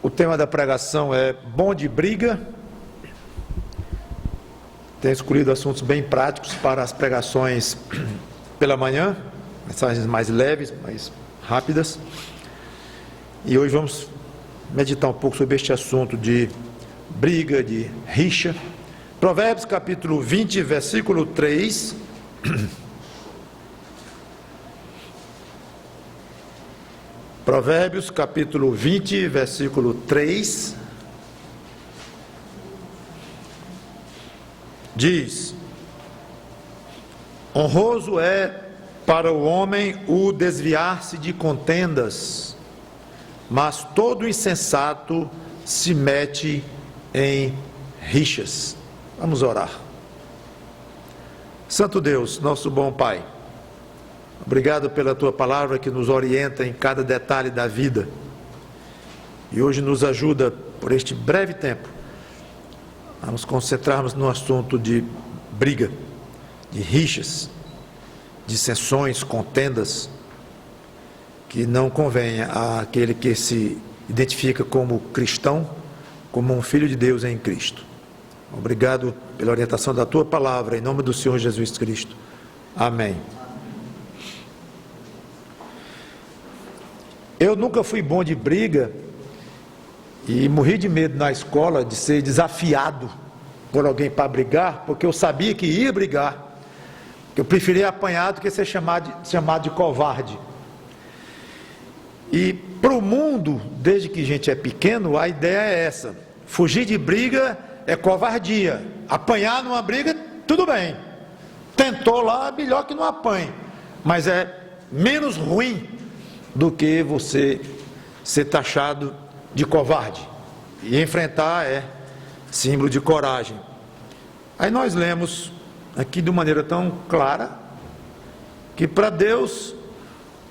O tema da pregação é bom de briga. Tenho escolhido assuntos bem práticos para as pregações pela manhã, mensagens mais leves, mais rápidas. E hoje vamos meditar um pouco sobre este assunto de briga, de rixa. Provérbios capítulo 20, versículo 3. Provérbios capítulo 20, versículo 3. Diz: honroso é para o homem o desviar-se de contendas, mas todo insensato se mete em rixas. Vamos orar. Santo Deus, nosso bom Pai, obrigado pela Tua palavra que nos orienta em cada detalhe da vida. E hoje nos ajuda, por este breve tempo, a nos concentrarmos no assunto de briga, de rixas, dissensões, contendas, que não convém àquele que se identifica como cristão, como um filho de Deus em Cristo. Obrigado pela orientação da Tua palavra, em nome do Senhor Jesus Cristo. Amém. Eu nunca fui bom de briga e morri de medo na escola de ser desafiado por alguém para brigar, porque eu sabia que ia brigar. Eu preferia apanhar do que ser chamado de covarde. E para o mundo, desde que a gente é pequeno, a ideia é essa: fugir de briga é covardia, apanhar numa briga, tudo bem, tentou lá, melhor que não apanhe, mas é menos ruim do que você ser taxado de covarde. E enfrentar é símbolo de coragem. Aí nós lemos aqui de maneira tão clara que para Deus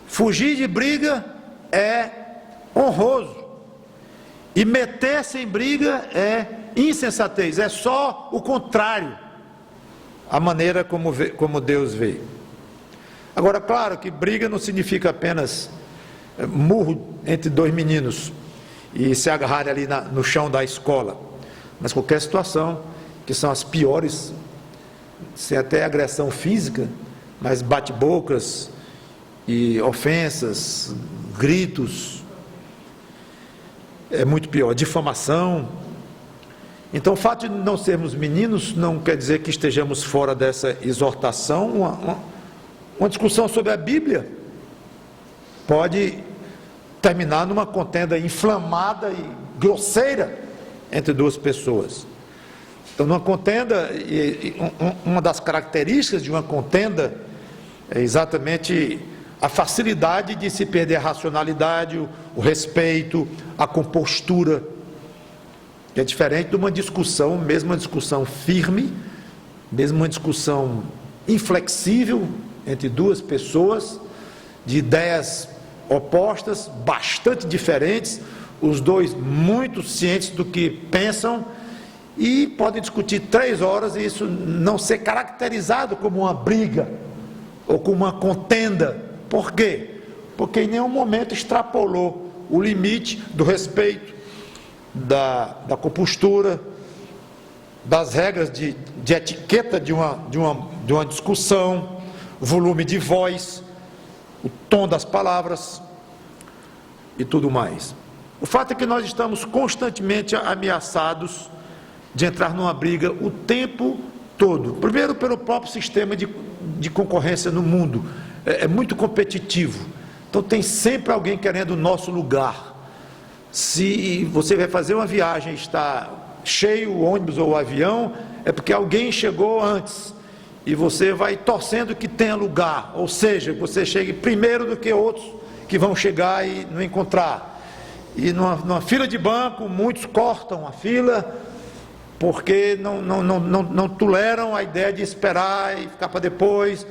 fugir de briga é honroso e meter-se em briga é insensatez, é só o contrário, a maneira como Deus vê. Agora, claro que briga não significa apenas murro entre dois meninos e se agarrarem ali no chão da escola, mas qualquer situação, que são as piores, sem até agressão física, mas bate-bocas e ofensas, gritos, é muito pior, difamação. Então o fato de não sermos meninos não quer dizer que estejamos fora dessa exortação. Uma discussão sobre a Bíblia pode terminar numa contenda inflamada e grosseira entre duas pessoas. Então, numa contenda, uma das características de uma contenda é exatamente a facilidade de se perder a racionalidade, o respeito, a compostura, que é diferente de uma discussão, mesmo uma discussão firme, mesmo uma discussão inflexível entre duas pessoas de ideias opostas, bastante diferentes, os dois muito cientes do que pensam, e podem discutir 3 horas e isso não ser caracterizado como uma briga ou como uma contenda. Por quê? Porque em nenhum momento extrapolou o limite do respeito, da compostura, das regras de etiqueta de uma discussão, o volume de voz, o tom das palavras e tudo mais. O fato é que nós estamos constantemente ameaçados de entrar numa briga o tempo todo. Primeiro, pelo próprio sistema de concorrência no mundo. É muito competitivo. Então tem sempre alguém querendo o nosso lugar. Se você vai fazer uma viagem e está cheio o ônibus ou o avião, é porque alguém chegou antes. E você vai torcendo que tenha lugar. Ou seja, você chegue primeiro do que outros que vão chegar e não encontrar. E numa fila de banco, muitos cortam a fila porque não toleram a ideia de esperar e ficar para depois.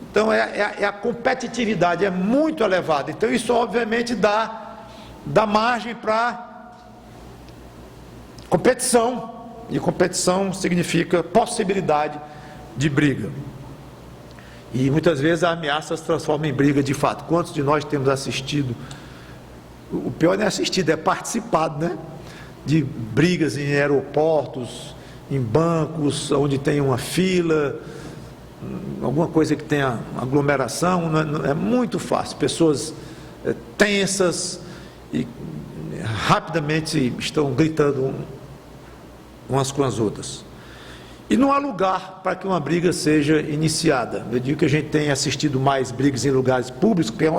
Então a competitividade é muito elevada. Então isso obviamente dá margem para competição, e competição significa possibilidade de briga. E muitas vezes a ameaça se transforma em briga de fato. Quantos de nós temos assistido o pior não é assistido, é participado, né? De brigas em aeroportos, em bancos, onde tem uma fila, alguma coisa que tenha aglomeração, é muito fácil. Pessoas tensas e rapidamente estão gritando umas com as outras. E não há lugar para que uma briga seja iniciada. Eu digo que a gente tem assistido mais brigas em lugares públicos, que é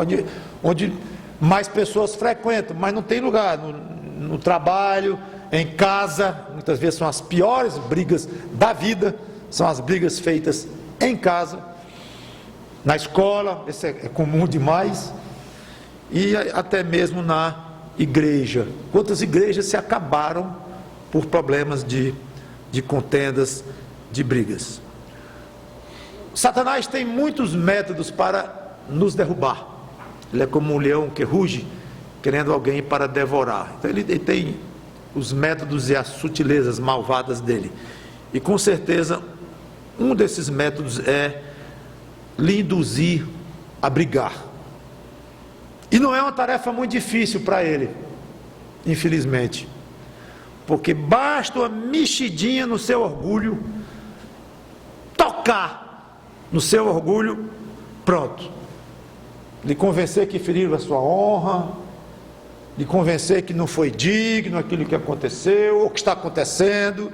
onde mais pessoas frequentam, mas não tem lugar. No trabalho, em casa, muitas vezes são as piores brigas da vida, são as brigas feitas em casa, na escola, isso é comum demais, e até mesmo na igreja. Quantas igrejas se acabaram por problemas de contendas, de brigas. Satanás tem muitos métodos para nos derrubar. Ele é como um leão que ruge, querendo alguém para devorar. Então ele tem os métodos e as sutilezas malvadas dele. E com certeza, um desses métodos é lhe induzir a brigar. E não é uma tarefa muito difícil para ele, infelizmente. Porque basta uma mexidinha no seu orgulho, tocar no seu orgulho, pronto. Lhe convencer que feriram a sua honra, lhe convencer que não foi digno aquilo que aconteceu, ou que está acontecendo,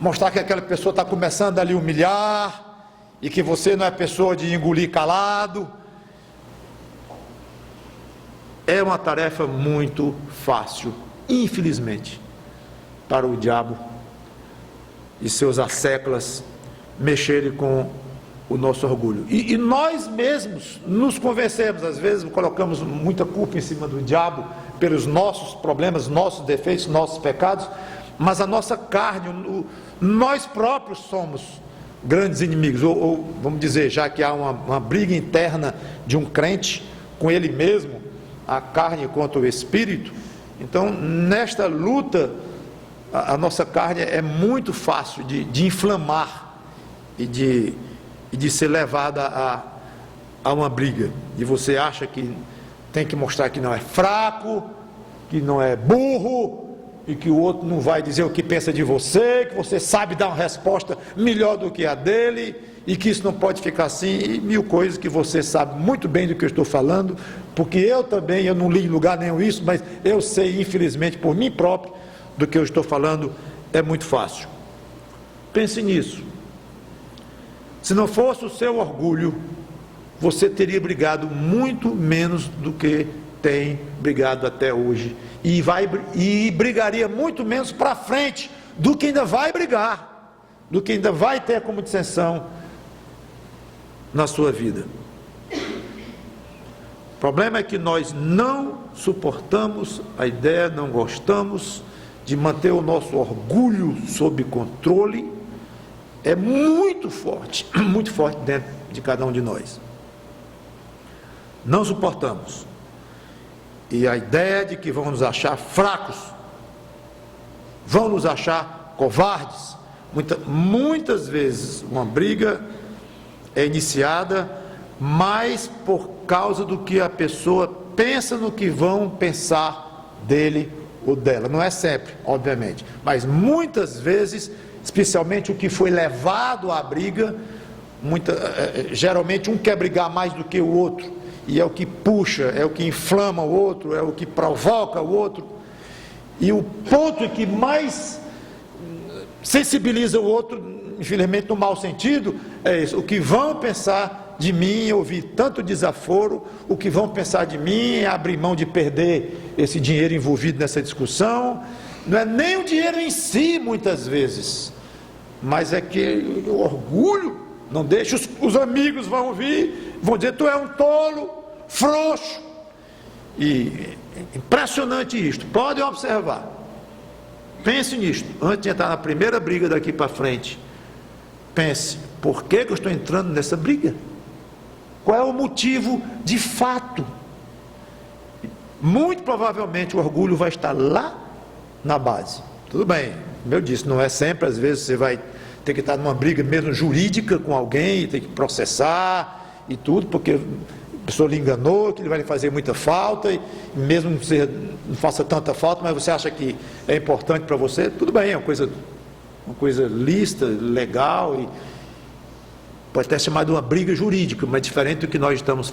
mostrar que aquela pessoa está começando a lhe humilhar, e que você não é pessoa de engolir calado. É uma tarefa muito fácil, infelizmente, para o diabo e seus asséculas mexerem com o nosso orgulho. E nós mesmos nos convencemos, às vezes colocamos muita culpa em cima do diabo pelos nossos problemas, nossos defeitos, nossos pecados, mas a nossa carne, nós próprios somos grandes inimigos, ou vamos dizer, já que há uma briga interna de um crente com ele mesmo, a carne contra o espírito, então nesta luta a nossa carne é muito fácil de inflamar e de ser levada a uma briga. E você acha que tem que mostrar que não é fraco, que não é burro, e que o outro não vai dizer o que pensa de você, que você sabe dar uma resposta melhor do que a dele, e que isso não pode ficar assim, e mil coisas que você sabe muito bem do que eu estou falando, porque eu não li em lugar nenhum isso, mas eu sei, infelizmente, por mim próprio, do que eu estou falando, é muito fácil. Pense nisso. Se não fosse o seu orgulho, você teria brigado muito menos do que tem brigado até hoje, e brigaria muito menos para frente do que ainda vai brigar, do que ainda vai ter como dissensão na sua vida. O problema é que nós não suportamos a ideia, não gostamos de manter o nosso orgulho sob controle. É muito forte dentro de cada um de nós. Não suportamos. E a ideia de que vão nos achar fracos, vão nos achar covardes. Muitas vezes uma briga é iniciada mais por causa do que a pessoa pensa no que vão pensar dele ou dela. Não é sempre, obviamente, mas muitas vezes, especialmente o que foi levado à briga, geralmente um quer brigar mais do que o outro, e é o que puxa, é o que inflama o outro, é o que provoca o outro, e o ponto que mais sensibiliza o outro, infelizmente no mau sentido, é isso: o que vão pensar de mim, ouvir tanto desaforo, o que vão pensar de mim, abrir mão de perder esse dinheiro envolvido nessa discussão. Não é nem o dinheiro em si, muitas vezes, mas é que o orgulho não deixa. Os amigos vão ouvir, vão dizer: tu é um tolo, frouxo. E impressionante isto, podem observar, pense nisto, antes de entrar na primeira briga daqui para frente, pense: por que eu estou entrando nessa briga? Qual é o motivo de fato? Muito provavelmente o orgulho vai estar lá na base. Tudo bem, como eu disse, não é sempre, às vezes você vai ter que estar numa briga mesmo jurídica com alguém, tem que processar e tudo, porque pessoa lhe enganou, que ele vai lhe fazer muita falta, e mesmo que você não faça tanta falta, mas você acha que é importante para você, tudo bem, é uma coisa lícita, legal, e pode até ser chamado de uma briga jurídica, mas diferente do que nós estamos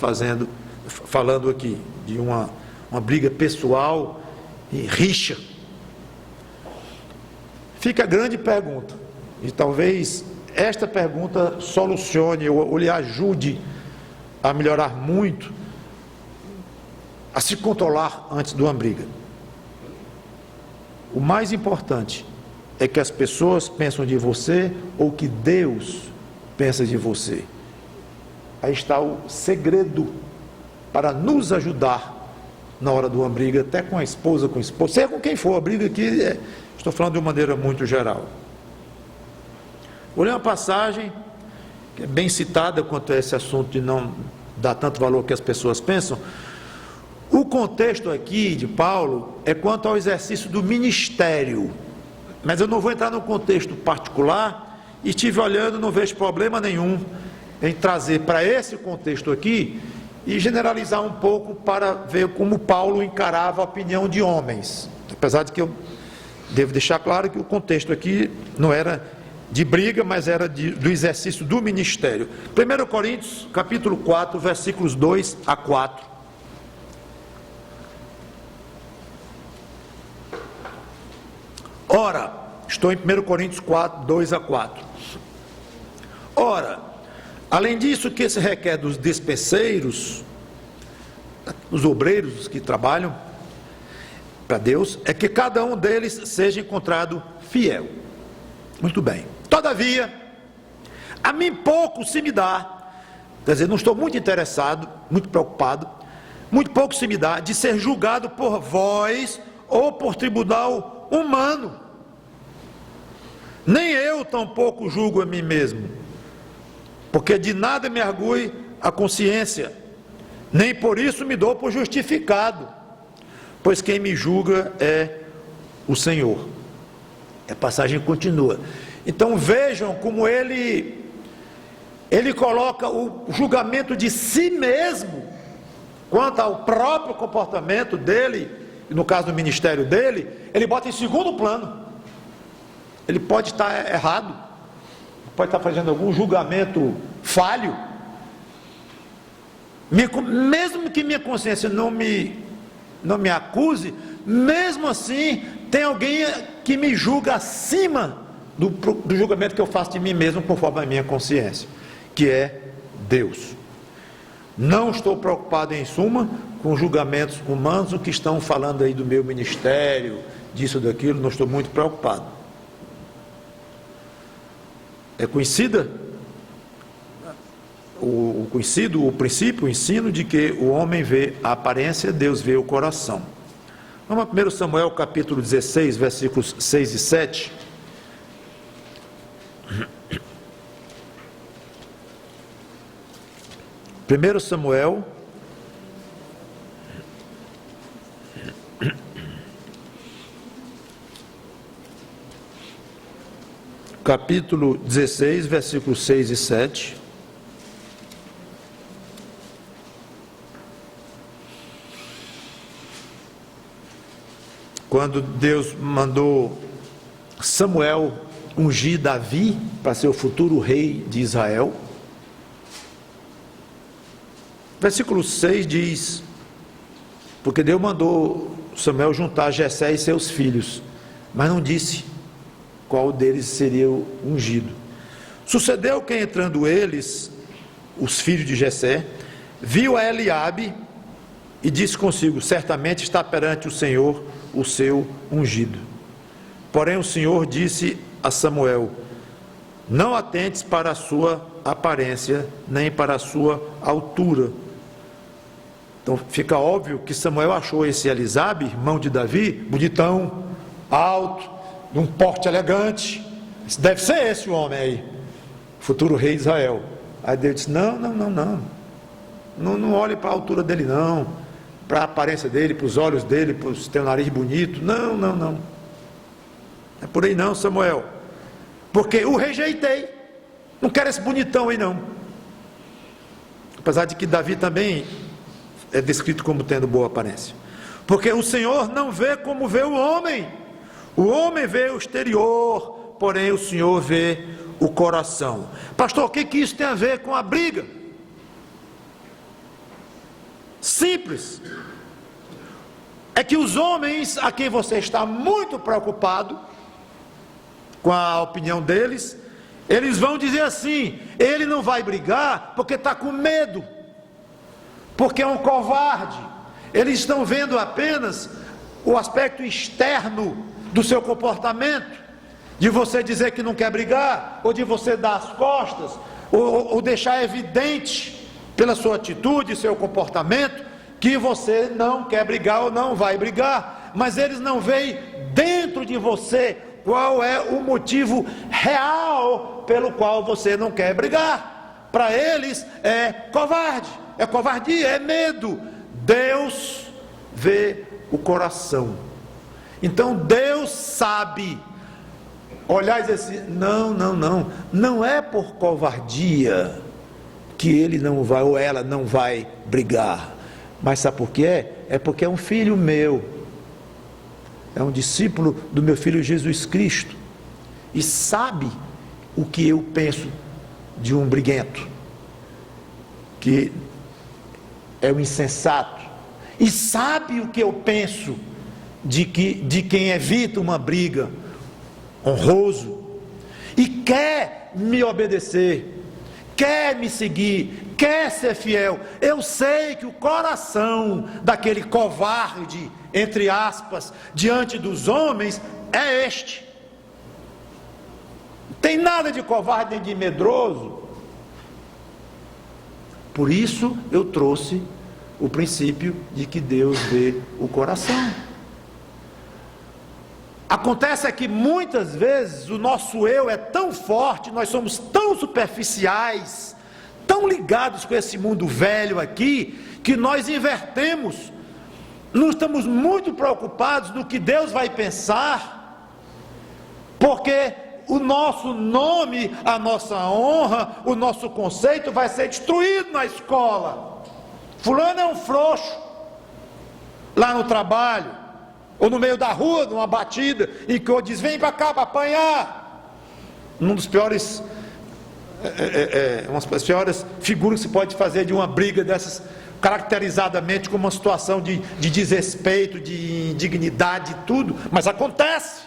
falando aqui, de uma briga pessoal e rixa. Fica a grande pergunta, e talvez esta pergunta solucione ou lhe ajude a melhorar muito, a se controlar antes de uma briga. O mais importante é que as pessoas pensam de você ou que Deus pensa de você. Aí está o segredo para nos ajudar na hora de uma briga, até com a esposa, com o esposo, seja com quem for, a briga aqui, estou falando de uma maneira muito geral. Vou ler uma passagem que é bem citada quanto a esse assunto de não dar tanto valor que as pessoas pensam. O contexto aqui de Paulo é quanto ao exercício do ministério, mas eu não vou entrar no contexto particular, e estive olhando, não vejo problema nenhum em trazer para esse contexto aqui e generalizar um pouco para ver como Paulo encarava a opinião de homens, apesar de que eu devo deixar claro que o contexto aqui não era de briga, mas era do exercício do ministério. 1 Coríntios, capítulo 4, versículos 2 a 4. Ora, estou em 1 Coríntios 4, 2 a 4. Ora, além disso que se requer dos despenseiros, os obreiros que trabalham para Deus, é que cada um deles seja encontrado fiel. Muito bem. Todavia, a mim pouco se me dá, quer dizer, não estou muito interessado, muito preocupado, muito pouco se me dá de ser julgado por vós ou por tribunal humano. Nem eu tampouco julgo a mim mesmo, porque de nada me argue a consciência, nem por isso me dou por justificado, pois quem me julga é o Senhor. A passagem continua. Então vejam como ele coloca o julgamento de si mesmo, quanto ao próprio comportamento dele, no caso do ministério dele, ele bota em segundo plano. Ele pode estar errado, pode estar fazendo algum julgamento falho, mesmo que minha consciência não me acuse, mesmo assim tem alguém que me julga acima do julgamento que eu faço de mim mesmo, conforme a minha consciência, que é Deus. Não estou preocupado, em suma, com julgamentos humanos, o que estão falando aí do meu ministério, disso, daquilo, não estou muito preocupado. É conhecida o princípio, o ensino de que o homem vê a aparência, Deus vê o coração. Vamos a 1 Samuel capítulo 16, versículos 6 e 7. Primeiro Samuel, capítulo 16, versículos 6 e 7. Quando Deus mandou Samuel ungir Davi para ser o futuro rei de Israel. Versículo 6 diz: porque Deus mandou Samuel juntar Jessé e seus filhos, mas não disse qual deles seria o ungido. Sucedeu que, entrando eles, os filhos de Jessé, viu a Eliabe e disse consigo: certamente está perante o Senhor o seu ungido. Porém o Senhor disse a Samuel: não atentes para a sua aparência, nem para a sua altura. Então fica óbvio que Samuel achou esse Eliabe, irmão de Davi, bonitão, alto, de um porte elegante. Deve ser esse o homem aí, futuro rei de Israel. Aí Deus disse: não olhe para a altura dele, não, para a aparência dele, para os olhos dele, para ter um nariz bonito. Não é por aí não, Samuel, porque o rejeitei. Não quero esse bonitão aí não. apesar de que Davi também é descrito como tendo boa aparência. Porque o Senhor não vê como vê o homem vê o exterior, porém o Senhor vê o coração. Pastor, o que isso tem a ver com a briga? Simples. É que os homens a quem você está muito preocupado com a opinião deles, eles vão dizer assim: ele não vai brigar porque está com medo, porque é um covarde. Eles estão vendo apenas o aspecto externo do seu comportamento, de você dizer que não quer brigar, ou de você dar as costas, ou deixar evidente pela sua atitude, seu comportamento, que você não quer brigar ou não vai brigar. Mas eles não veem dentro de você qual é o motivo real pelo qual você não quer brigar. Para eles é covarde, é covardia, é medo. Deus vê o coração. Então Deus sabe olhar e dizer assim: não é por covardia que ele não vai ou ela não vai brigar. Mas sabe por quê? É porque é um filho meu, é um discípulo do meu filho Jesus Cristo, e sabe o que eu penso de um briguento, que é um insensato, e sabe o que eu penso de quem evita uma briga, honroso, e quer me obedecer, quer me seguir, quer ser fiel. Eu sei que o coração daquele covarde, entre aspas, diante dos homens, é este. Não tem nada de covarde nem de medroso. Por isso eu trouxe o princípio de que Deus vê o coração. Acontece é que muitas vezes o nosso eu é tão forte, nós somos tão superficiais, tão ligados com esse mundo velho aqui, que nós invertemos. Não estamos muito preocupados no que Deus vai pensar, porque o nosso nome, a nossa honra, o nosso conceito vai ser destruído na escola. Fulano é um frouxo, lá no trabalho, ou no meio da rua, numa batida, em que eu diz: vem para cá para apanhar. Um dos piores, uma das piores figuras que se pode fazer de uma briga dessas, caracterizadamente como uma situação de desrespeito, de indignidade, tudo, mas acontece.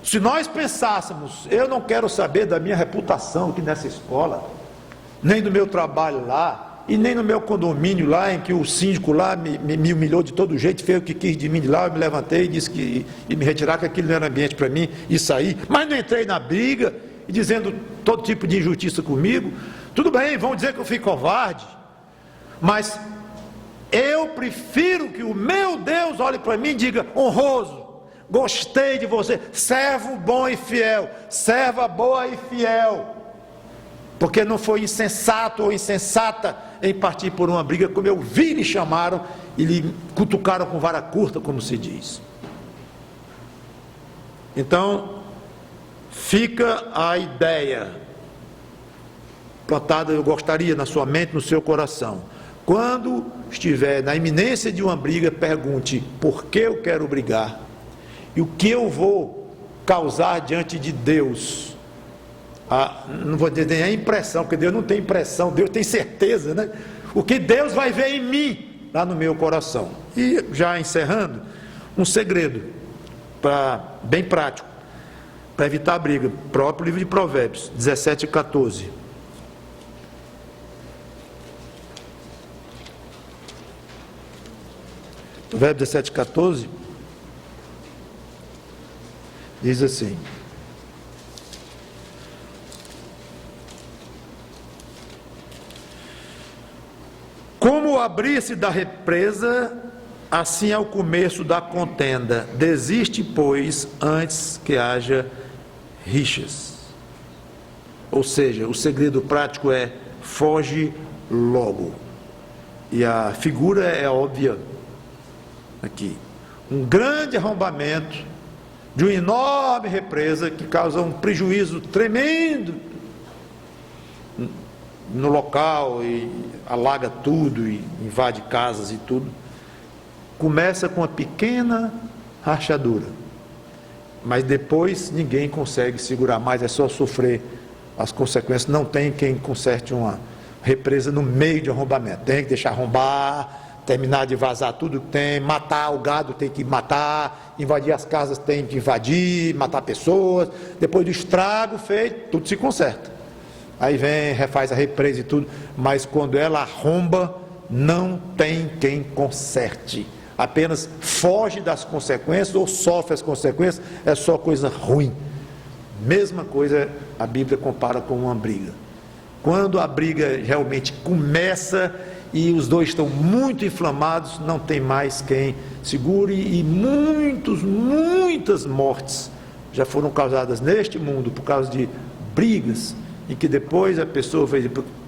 Se nós pensássemos: eu não quero saber da minha reputação aqui nessa escola, nem do meu trabalho lá, e nem no meu condomínio lá, em que o síndico lá me humilhou de todo jeito, fez o que quis de mim de lá, eu me levantei e disse que ia me retirar, que aquilo não era ambiente para mim, e saí, mas não entrei na briga, e dizendo todo tipo de injustiça comigo. Tudo bem, vão dizer que eu fui covarde, mas eu prefiro que o meu Deus olhe para mim e diga: honroso, gostei de você, servo bom e fiel, serva boa e fiel, porque não foi insensato ou insensata em partir por uma briga, como eu vi lhe chamaram e lhe cutucaram com vara curta, como se diz. Então fica a ideia plantada, eu gostaria, na sua mente, no seu coração: quando estiver na iminência de uma briga, pergunte: por que eu quero brigar? E o que eu vou causar diante de Deus? Não vou dizer nem a impressão, porque Deus não tem impressão, Deus tem certeza, né? O que Deus vai ver em mim, lá no meu coração. E já encerrando, um segredo bem prático, para evitar a briga, próprio livro de Provérbios 17 e 14. Provérbios 17 e 14 diz assim: como o abrir-se da represa, assim é o começo da contenda. Desiste, pois, antes que haja rixas. Ou seja, o segredo prático é: foge logo. E a figura é óbvia aqui. Um grande arrombamento de uma enorme represa que causa um prejuízo tremendo no local e alaga tudo e invade casas e tudo. Começa com uma pequena rachadura, mas depois ninguém consegue segurar mais, é só sofrer as consequências. Não tem quem conserte uma represa no meio de arrombamento, tem que deixar arrombar, terminar de vazar tudo que tem, matar o gado, tem que matar, invadir as casas, tem que invadir, matar pessoas, depois do estrago feito, tudo se conserta. Aí vem, refaz a represa e tudo, mas quando ela arromba, não tem quem conserte, apenas foge das consequências ou sofre as consequências, é só coisa ruim. Mesma coisa a Bíblia compara com uma briga. Quando a briga realmente começa e os dois estão muito inflamados, não tem mais quem segure, e muitas mortes já foram causadas neste mundo por causa de brigas, em que depois a pessoa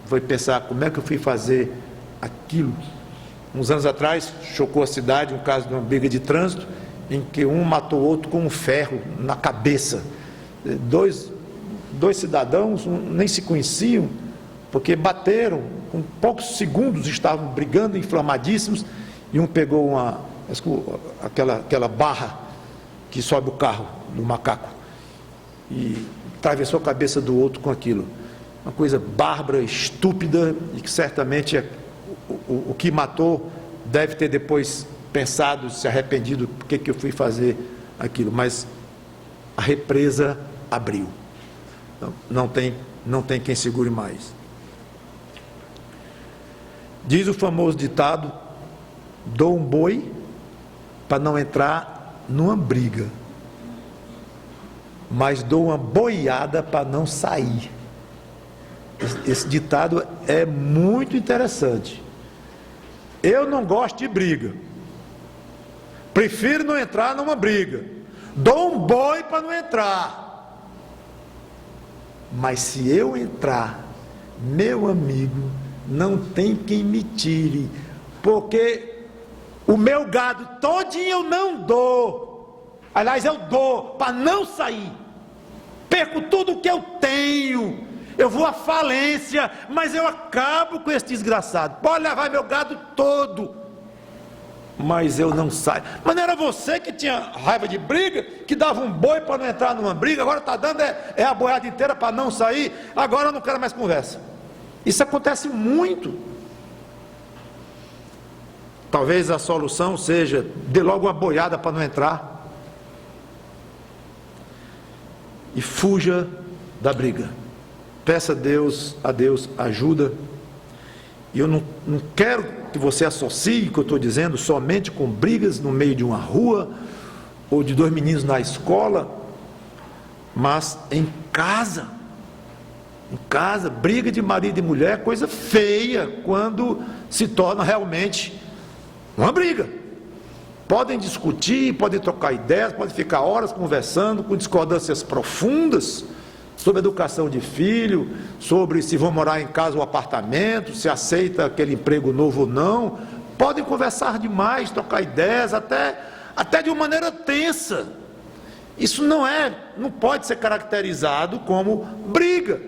foi pensar, como é que eu fui fazer aquilo? Uns anos atrás, chocou a cidade um caso de uma briga de trânsito, em que um matou o outro com um ferro na cabeça. Dois cidadãos nem se conheciam, porque bateram, com poucos segundos estavam brigando, inflamadíssimos, e um pegou aquela barra que sobe o carro do macaco, e atravessou a cabeça do outro com aquilo. Uma coisa bárbara, estúpida, e que certamente o que matou deve ter depois pensado, se arrependido, por que eu fui fazer aquilo, mas a represa abriu, não tem quem segure mais. Diz o famoso ditado: dou um boi para não entrar numa briga, mas dou uma boiada para não sair. Esse ditado é muito interessante. Eu não gosto de briga, prefiro não entrar numa briga, dou um boi para não entrar, mas se eu entrar, meu amigo, não tem quem me tire, porque o meu gado todinho eu não dou, aliás eu dou para não sair, perco tudo que eu tenho, eu vou à falência, mas eu acabo com esse desgraçado, pode levar meu gado todo, mas eu não saio. Mas não era você que tinha raiva de briga, que dava um boi para não entrar numa briga, agora está dando a boiada inteira para não sair, agora eu não quero mais conversa. Isso acontece muito. Talvez a solução seja, dê logo uma boiada para não entrar, e fuja da briga. Peça a Deus ajuda. E eu não quero que você associe o que eu estou dizendo somente com brigas no meio de uma rua, ou de dois meninos na escola, mas em casa. Em casa, briga de marido e mulher é coisa feia quando se torna realmente uma briga. Podem discutir, podem trocar ideias, podem ficar horas conversando com discordâncias profundas sobre educação de filho, sobre se vão morar em casa ou apartamento, se aceita aquele emprego novo ou não. Podem conversar demais, trocar ideias, até de uma maneira tensa. Isso não pode ser caracterizado como briga,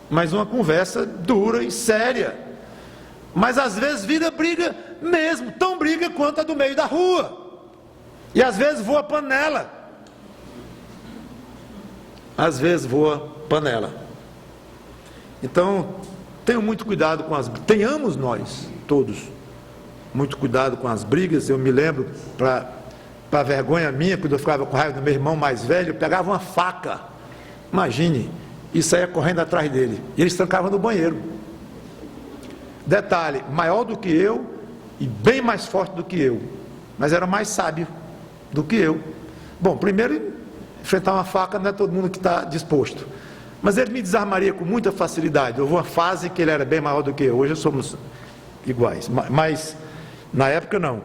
mas uma conversa dura e séria. Mas às vezes vira briga mesmo, tão briga quanto a do meio da rua, e às vezes voa panela. Às vezes voa panela. Então, tenham muito cuidado com tenhamos nós, todos, muito cuidado com as brigas. Eu me lembro, para vergonha minha, quando eu ficava com raiva do meu irmão mais velho, eu pegava uma faca, imagine, e saía correndo atrás dele, e ele se trancava no banheiro. Detalhe, maior do que eu, e bem mais forte do que eu, mas era mais sábio do que eu. Bom, primeiro, enfrentar uma faca não é todo mundo que está disposto, mas ele me desarmaria com muita facilidade. Houve uma fase que ele era bem maior do que eu, hoje somos iguais, mas na época não.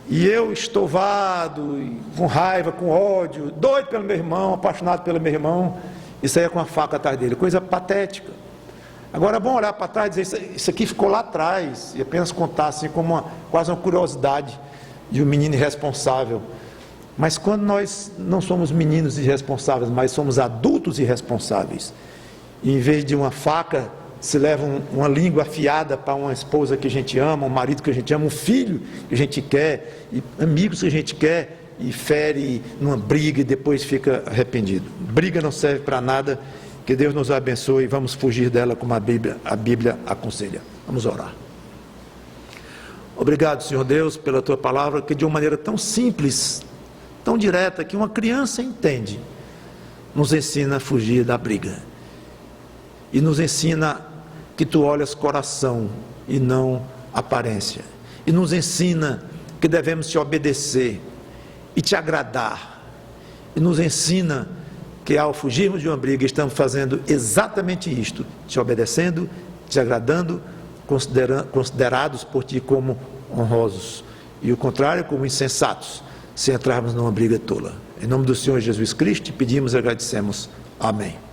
E eu estovado, com raiva, com ódio, doido pelo meu irmão, apaixonado pelo meu irmão, e saía com a faca atrás dele, coisa patética. Agora é bom olhar para trás e dizer, isso aqui ficou lá atrás, e apenas contar assim como quase uma curiosidade de um menino irresponsável. Mas quando nós não somos meninos irresponsáveis, mas somos adultos irresponsáveis, e em vez de uma faca, se leva uma língua afiada para uma esposa que a gente ama, um marido que a gente ama, um filho que a gente quer, e amigos que a gente quer, e fere numa briga e depois fica arrependido. Briga não serve para nada. Que Deus nos abençoe e vamos fugir dela como a Bíblia aconselha. Vamos orar. Obrigado, Senhor Deus, pela Tua palavra, que de uma maneira tão simples, tão direta, que uma criança entende, nos ensina a fugir da briga. E nos ensina que Tu olhas coração e não aparência. E nos ensina que devemos Te obedecer e Te agradar. E nos ensina que ao fugirmos de uma briga, estamos fazendo exatamente isto, Te obedecendo, Te agradando, considerados por Ti como honrosos, e o contrário como insensatos, se entrarmos numa briga tola. Em nome do Senhor Jesus Cristo, pedimos e agradecemos. Amém.